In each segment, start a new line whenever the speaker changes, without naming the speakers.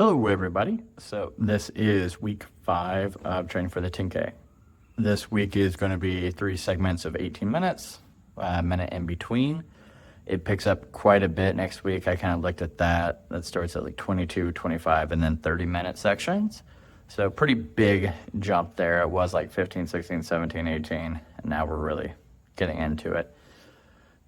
Hello everybody. So this is week 5 of training for the 10K. This week is going to be 3 segments of 18 minutes, a minute in between. It picks up quite a bit next week. I kind of looked at that. That starts at like 22, 25, and then 30-minute sections. So pretty big jump there. It was like 15, 16, 17, 18, and now we're really getting into it.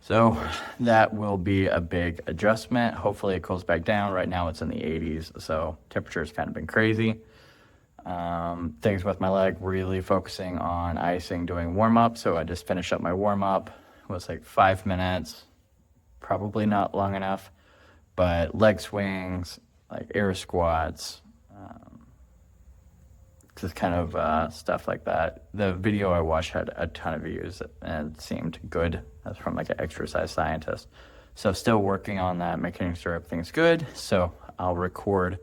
So that will be a big adjustment. Hopefully it cools back down. Right now it's in the 80s, so temperature's kind of been crazy. Things with my leg, really focusing on icing, doing warm-up. So I just finished up my warm-up. It was like 5 minutes, probably not long enough, but leg swings, like air squats, just kind of stuff like that. The video I watched had a ton of views and it seemed good. That's from like an exercise scientist. So still working on that, making sure everything's good. So I'll record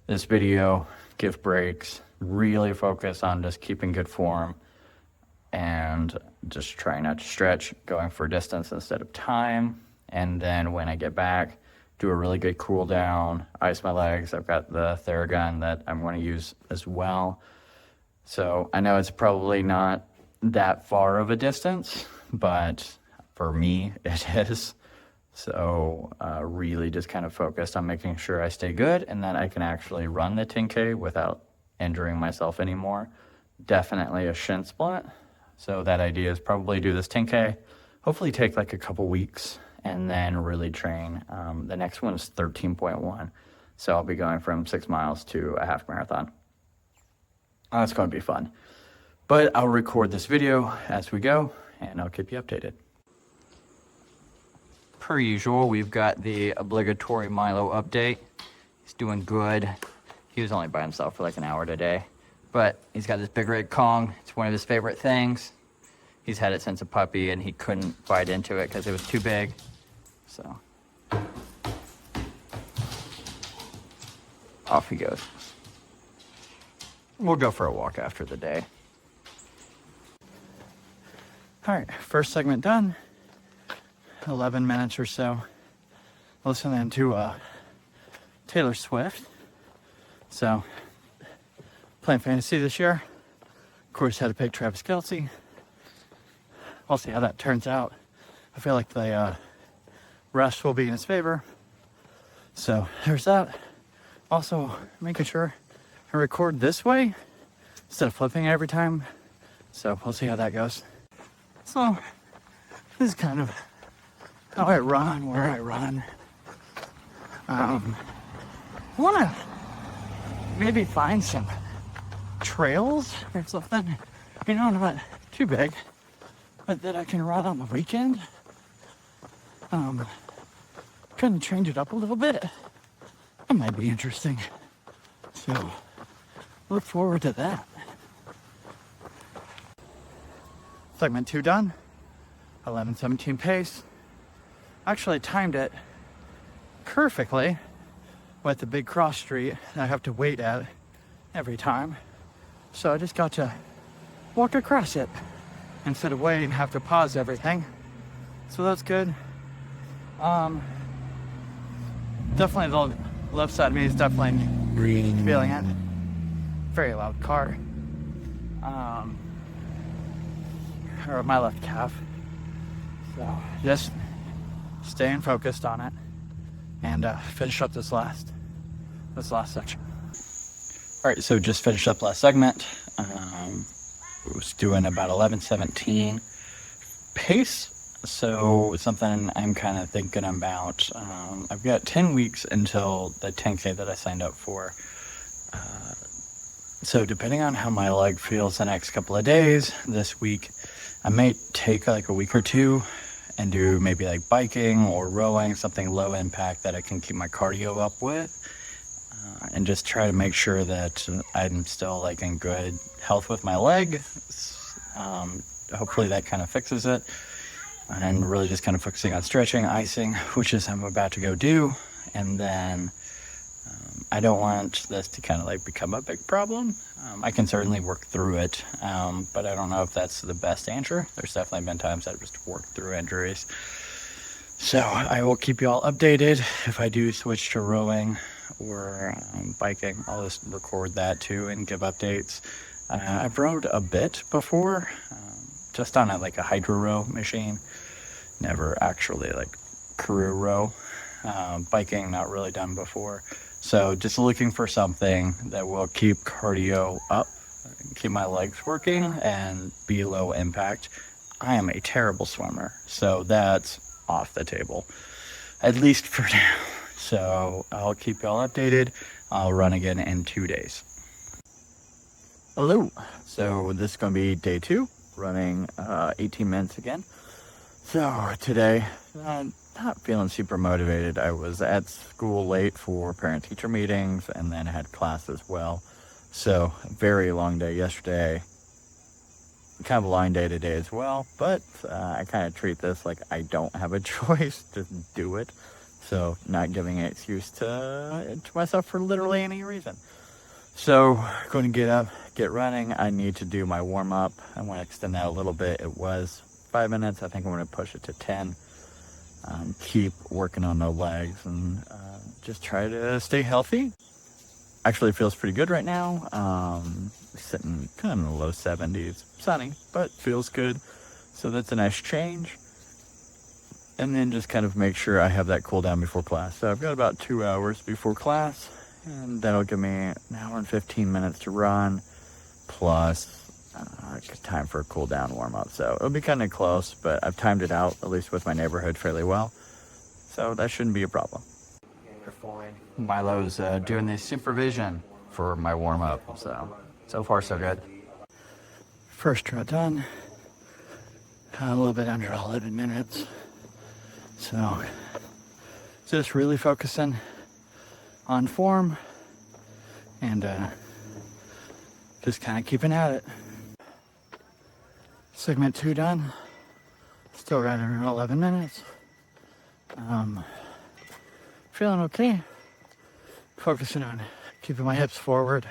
this video, give breaks, really focus on just keeping good form and just trying not to stretch, going for distance instead of time. And then when I get back, do a really good cool down, ice my legs. I've got the Theragun that I'm going to use as well. So I know it's probably not that far of a distance, but for me it is. So really just kind of focused on making sure I stay good and that I can actually run the 10K without injuring myself anymore. Definitely a shin splint. So that idea is probably do this 10K, hopefully take like a couple weeks and then really train. The next one is 13.1. So I'll be going from 6 miles to a half marathon. That's going to be fun. But I'll record this video as we go, and I'll keep you updated. Per usual, we've got the obligatory Milo update. He's doing good. He was only by himself for like an hour today. But he's got this big red Kong. It's one of his favorite things. He's had it since a puppy, and he couldn't bite into it because it was too big. So off he goes. We'll go for a walk after the day. All right, first segment done. 11 minutes or so. Listening to Taylor Swift. So, playing fantasy this year. Of course, had to pick Travis Kelce. We'll see how that turns out. I feel like the rest will be in his favor. So, there's that. Also, making sure I record this way instead of flipping every time. So we'll see how that goes. So this is kind of how I run, where I run. I want to maybe find some trails or something, you know, not too big, but that I can run on the weekend. Kind of change it up a little bit. That might be interesting. So look forward to that. Segment 2 done. 11:17 pace. Actually timed it perfectly with the big cross street that I have to wait at every time. So I just got to walk across it instead of waiting and have to pause everything. So that's good. Definitely the left side of me is definitely feeling it. Very loud car. Or my left calf. So just staying focused on it and finish up this last section. All right, so just finished up last segment. Was doing about 11:17 pace. So something I'm kind of thinking about. I've got 10 weeks until the 10K that I signed up for. So depending on how my leg feels the next couple of days, this week, I may take like a week or two and do maybe like biking or rowing, something low impact that I can keep my cardio up with, and just try to make sure that I'm still like in good health with my leg. Hopefully that kind of fixes it, and really just kind of focusing on stretching, icing, which is I'm about to go do, and then I don't want this to kind of like become a big problem. I can certainly work through it, but I don't know if that's the best answer. There's definitely been times I've just worked through injuries. So I will keep you all updated if I do switch to rowing or biking, I'll just record that too and give updates. I've rode a bit before, just on a hydro row machine, never actually career row. Biking, not really done before. So just looking for something that will keep cardio up, keep my legs working, and be low impact. I am a terrible swimmer, so that's off the table, at least for now. So I'll keep y'all updated. I'll run again in 2 days. Hello. So this is going to be day 2, running 18 minutes again. So today, not feeling super motivated. I was at school late for parent-teacher meetings and then had class as well. So very long day yesterday. Kind of a long day today as well, but I kind of treat this like I don't have a choice to do it. So not giving an excuse to myself for literally any reason. So going to get up, get running. I need to do my warm-up. I want to extend that a little bit. It was 5 minutes. I think I'm going to push it to 10. Keep working on the legs and just try to stay healthy. Actually feels pretty good right now. Sitting kind of in the low 70s. Sunny, but feels good. So that's a nice change. And then just kind of make sure I have that cool down before class. So I've got about 2 hours before class, and that'll give me an hour and 15 minutes to run, plus time for a cool down warm up. So it'll be kind of close, but I've timed it out, at least with my neighborhood, fairly well. So that shouldn't be a problem. Milo's doing the supervision for my warm up. So far so good. First row done. A little bit under 11 minutes. So just really focusing on form and just kind of keeping at it. Segment 2 done. Still right around 11 minutes. Feeling okay. Focusing on keeping my hips forward.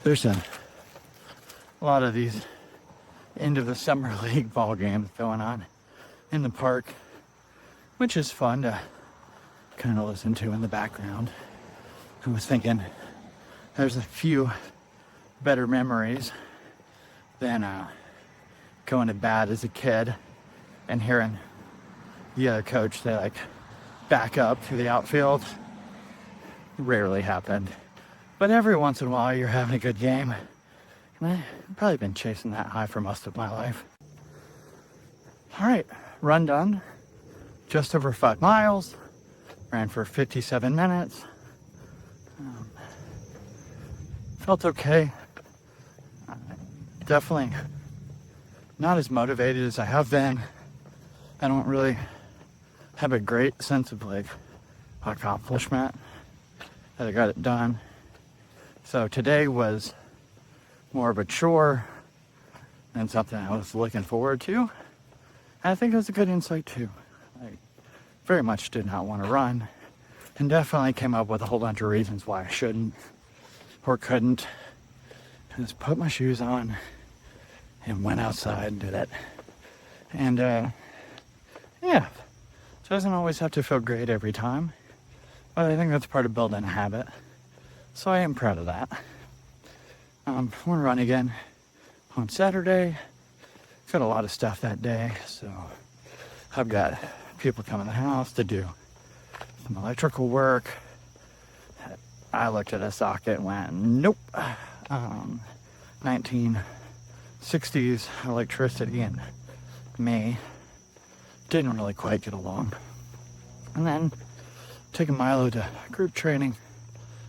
There's a lot of these end of the summer league ball games going on in the park, which is fun to kind of listen to in the background. I was thinking there's a few better memories than going to bat as a kid and hearing the other coach say back up to the outfield. Rarely happened, but every once in a while you're having a good game. And I've probably been chasing that high for most of my life. All right, run done. Just over 5 miles. Ran for 57 minutes. Felt okay. Definitely not as motivated as I have been. I don't really have a great sense of accomplishment that I got it done. So today was more of a chore and something I was looking forward to. And I think it was a good insight too. I very much did not want to run, and definitely came up with a whole bunch of reasons why I shouldn't or couldn't. Just put my shoes on and went outside and did it. And yeah, it doesn't always have to feel great every time, but I think that's part of building a habit. So I am proud of that. We're gonna run again on Saturday. Got a lot of stuff that day, so I've got people coming to the house to do some electrical work. I looked at a socket and went, nope. 1960s electricity and me didn't really quite get along. And then taking Milo to group training,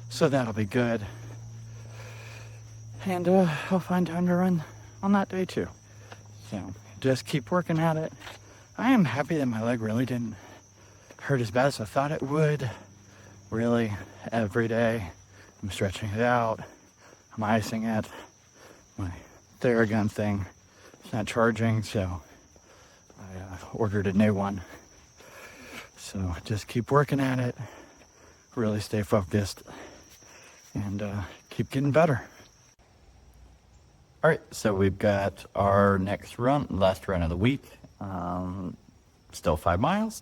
so that'll be good. And I'll find time to run on that day too. So just keep working at it. I am happy that my leg really didn't hurt as bad as I thought it would. Really, every day I'm stretching it out. I'm icing it. My Theragun thing is not charging, so I ordered a new one. So just keep working at it. Really stay focused and keep getting better. All right, so we've got our next run, last run of the week. Still 5 miles.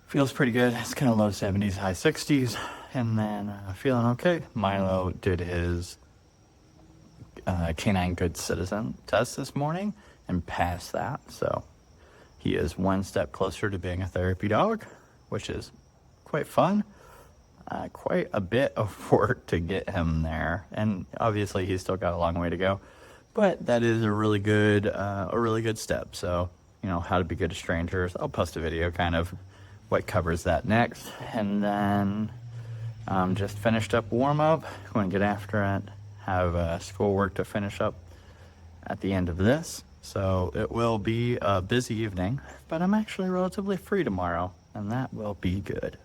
Feels pretty good. It's kind of low 70s, high 60s. And then feeling okay. Milo did his canine good citizen test this morning and passed that. So he is one step closer to being a therapy dog, which is quite fun. Quite a bit of work to get him there. And obviously he's still got a long way to go. But that is a really good step. So, you know, how to be good to strangers. I'll post a video kind of what covers that next. And then just finished up warm up. Going to get after it. Have schoolwork to finish up at the end of this. So it will be a busy evening, but I'm actually relatively free tomorrow, and that will be good.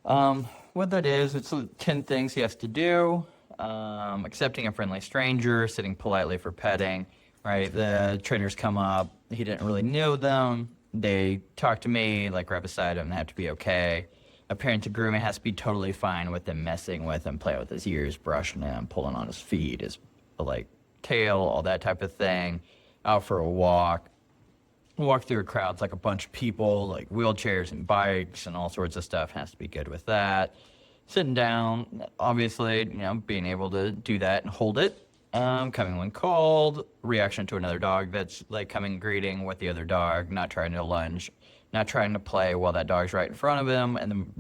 What that is, it's 10 things he has to do. Accepting a friendly stranger, sitting politely for petting, right? The trainers come up, he didn't really know them. They talk to me, like right beside him, and have to be okay. Appearing to grooming has to be totally fine with them messing with him, playing with his ears, brushing him, pulling on his feet, his like tail, all that type of thing. Out for a walk through crowds like a bunch of people, like wheelchairs and bikes and all sorts of stuff. Has to be good with that. Sitting down, obviously, you know, being able to do that and hold it. Coming when called, reaction to another dog that's like coming greeting with the other dog, not trying to lunge, not trying to play while that dog's right in front of him. And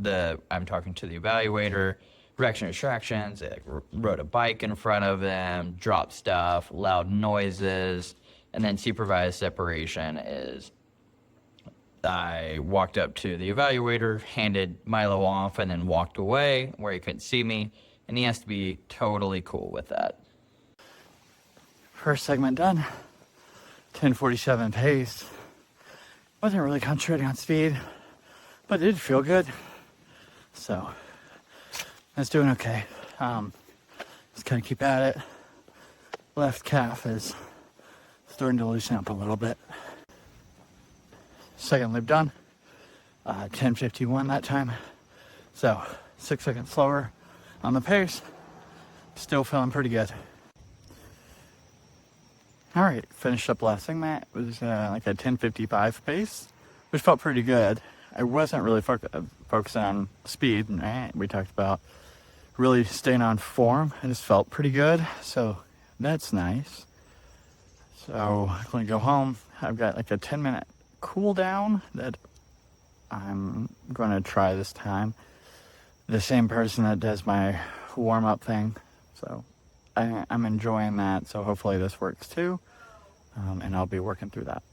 I'm talking to the evaluator, reaction to distractions, like rode a bike in front of him, dropped stuff, loud noises. And then supervised separation is I walked up to the evaluator, handed Milo off, and then walked away where he couldn't see me. And he has to be totally cool with that. First segment done. 10:47 pace. Wasn't really concentrating on speed, but it did feel good. So, that's doing okay. Just kind of keep at it. Left calf is starting to loosen up a little bit. Second loop done. 10:51 that time. So 6 seconds slower on the pace. Still feeling pretty good. All right, finished up last segment. It was like a 10:55 pace, which felt pretty good. I wasn't really focused on speed. Right? We talked about really staying on form. I just felt pretty good. So that's nice. So I'm going to go home. I've got like a 10-minute cool down that I'm going to try this time. The same person that does my warm-up thing. So I'm enjoying that. So hopefully this works too. And I'll be working through that.